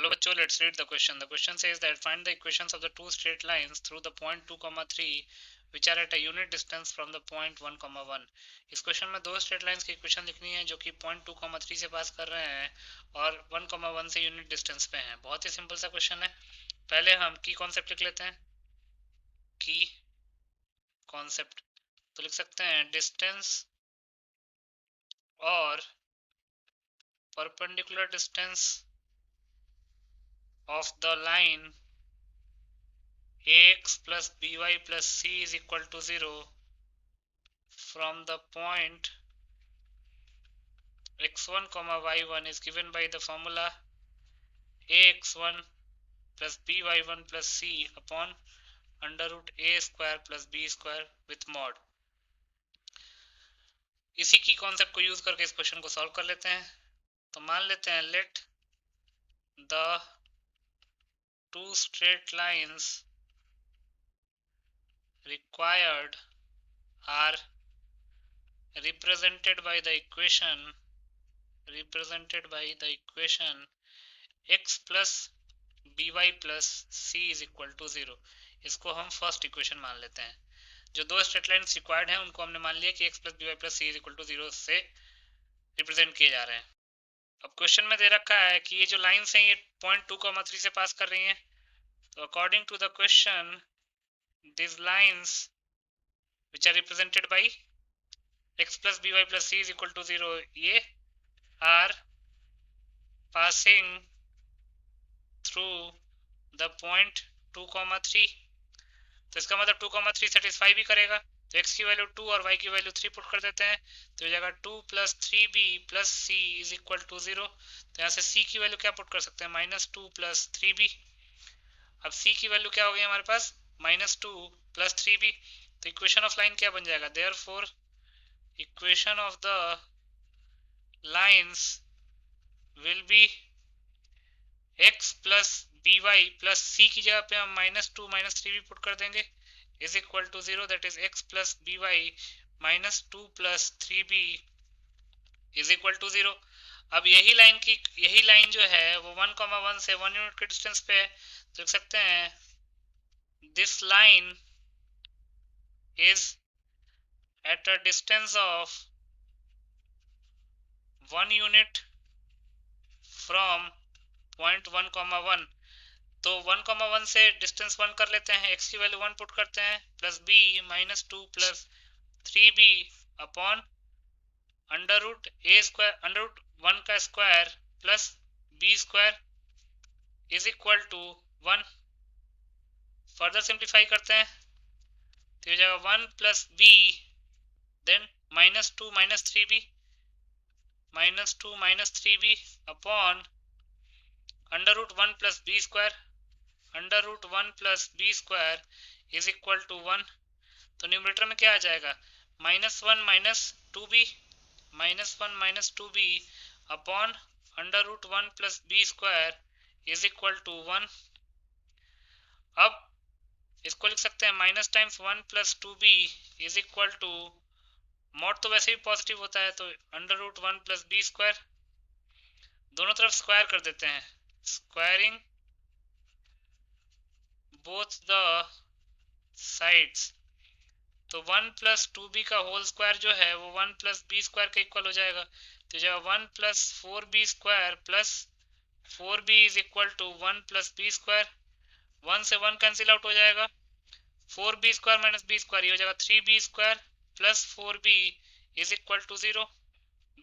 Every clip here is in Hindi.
चलो बच्चों, let's read the question. The question says that find the equations of the two straight lines through the point 2, 3 which are at a unit distance from the point 1, 1. इस क्वेश्चन में दो स्ट्रेट लाइंस की इक्वेशन लिखनी है जो कि पॉइंट 2, 3 से पास कर रहे हैं और 1, 1 से यूनिट डिस्टेंस पे हैं. बहुत ही सिंपल सा क्वेश्चन है. पहले हम की कॉन्सेप्ट लिख लेते हैं. की कॉन्सेप्ट तो लिख सकते हैं डिस्टेंस और perpendicular distance of the line ax plus by plus c is equal to 0 from the point x1 comma y1 is given by the formula ax1 plus by1 plus c upon under root a square plus b square with mod. इसी की कॉन्सेप्ट को यूज करके इस क्वेश्चन को सॉल्व कर लेते हैं. तो मान लेते हैं let the two straight lines required are represented by the equation x plus by plus c is equal to 0. इसको हम फर्स्ट इक्वेशन मान लेते हैं. जो दो स्ट्रेट लाइन्स रिक्वायर्ड हैं उनको हमने मान लिया कि x plus by plus c is equal to 0 से रिप्रेजेंट किए जा रहे हैं. अब क्वेश्चन में दे रखा है कि ये जो लाइन्स हैं ये पॉइंट 2, 3 से पास कर रही हैं. तो according to the question these lines which are represented by x plus by plus c is equal to 0 ये are passing through the point 2, 3. तो इसका मतलब 2, 3 सेटिस्फाई भी करेगा. तो x की वैल्यू 2 और y की वैल्यू 3 पुट कर देते हैं. तो ये जाएगा 2 plus 3b plus c is equal to 0. तो यहाँ से c की वैल्यू क्या पुट कर सकते हैं? -2 plus 3b. अब c की वैल्यू क्या हो गई हमारे पास? -2 plus 3b. तो इक्वेशन ऑफ लाइन क्या बन जाएगा? Therefore equation of the lines will be x plus by plus c की जगह पे हम -2 -3b पुट कर देंगे is equal to 0. that is x plus by -2 plus 3b is equal to 0. अब यही लाइन जो है वो 1, 1 से 1 यूनिट के डिस्टेंस पे है. तो लिख सकते हैं this line is at a distance of 1 unit from point 1, 1. तो 1, 1 से डिस्टेंस 1 कर लेते हैं. x की वैल्यू 1 पुट करते हैं plus b -2 plus 3b upon under root a square under root 1 का square plus b square is equal to 1. Further simplify करते हैं तो ये जाएगा 1 plus b then -2 -3b upon under root 1 plus b square under root 1 plus b square is equal to 1. तो न्यूमरेटर में क्या आ जाएगा? -1 -2b upon under root 1 plus b square is equal to 1. अब इसको लिख सकते हैं minus times 1 plus 2b is equal to mod तो वैसे भी पॉजिटिव होता है तो under root 1 plus b square. दोनों तरफ स्क्वायर कर देते हैं. Squaring both the sides. तो 1 प्लस 2b का होल स्क्वायर जो है वो 1 प्लस b स्क्वायर के इक्वल हो जाएगा. तो जो 1 plus 4b square plus 4b is equal to 1 plus b square. 1 से 1 कैंसिल आउट हो जाएगा. 4b square minus b square ये हो जाएगा 3b square plus 4b is equal to 0.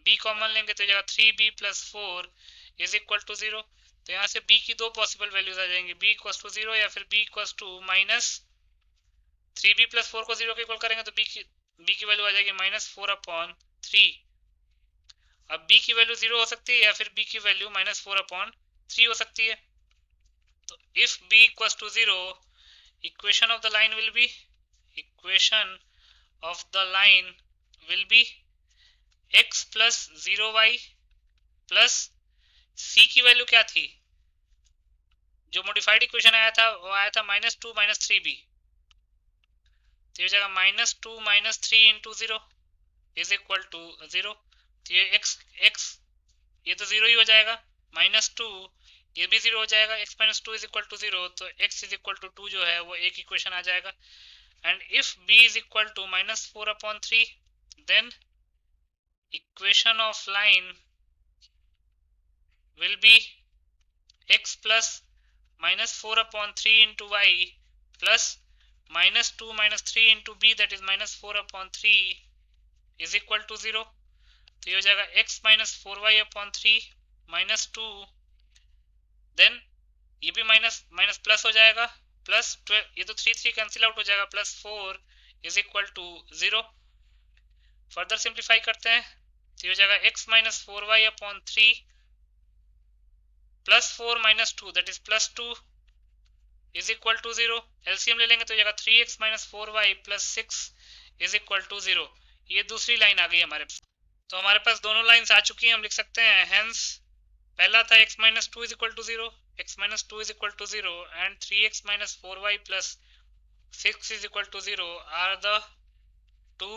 b common लेंगे तो जाएगा 3b plus 4 is equal to 0. तो यहाँ से b की दो पॉसिबल वैल्यूज आ जाएंगी, b इक्वल टू 0 या फिर b equal to minus 3b plus 4 को 0 के इक्वल करेंगे तो b की वैल्यू आ जाएगी -4/3. अब b की वैल्यू 0 हो सकती है या फिर b की वैल्यू -4/3 हो सकती है. तो if b equal to 0 equation of the line will be x plus 0y plus c की वैल्यू क्या थी? जो मॉडिफाइड इक्वेशन आया था वो आया था -2 -3b. तो ये जाएगा -2 -3 इंटू 0 इज इक्वल टू 0. तो ये x ये तो 0 ही हो जाएगा. -2 ये भी 0 हो जाएगा, x minus 2 is equal to 0, तो x इज इक्वल टू 2 जो है वो एक इक्वेशन आ जाएगा। And if b is equal to minus 4/3, then equation of line will be x plus minus 4/3 into y plus minus 2 minus 3 into b, that is minus 4/3 is equal to 0। तो ये हो जाएगा x minus 4y/3 minus 2, then ये भी माइनस माइनस प्लस हो जाएगा, प्लस 12, ये तो 3 कैंसिल आउट हो जाएगा, plus 4 is equal to 0। Further simplify करते हैं, तो ये हो जाएगा x minus 4y/3 plus 4 minus 2, that is plus 2 is equal to 0। LCM ले लेंगे तो जाएगा 3x minus 4y plus 6 is equal to 0। ये दूसरी लाइन आ गई हमारे पास। तो हमारे पास दोनों लाइंस आ चुकी हैं, हम लिख सकते हैं हेंस पहला था x minus 2 is equal to 0, x minus 2 is equal to 0 and 3x minus 4y plus 6 is equal to 0 are the two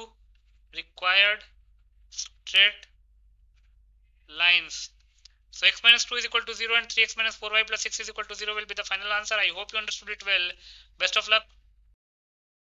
required straight lines. So x minus 2 is equal to 0 and 3x minus 4y plus 6 is equal to 0 will be the final answer. I hope you understood it well. Best of luck.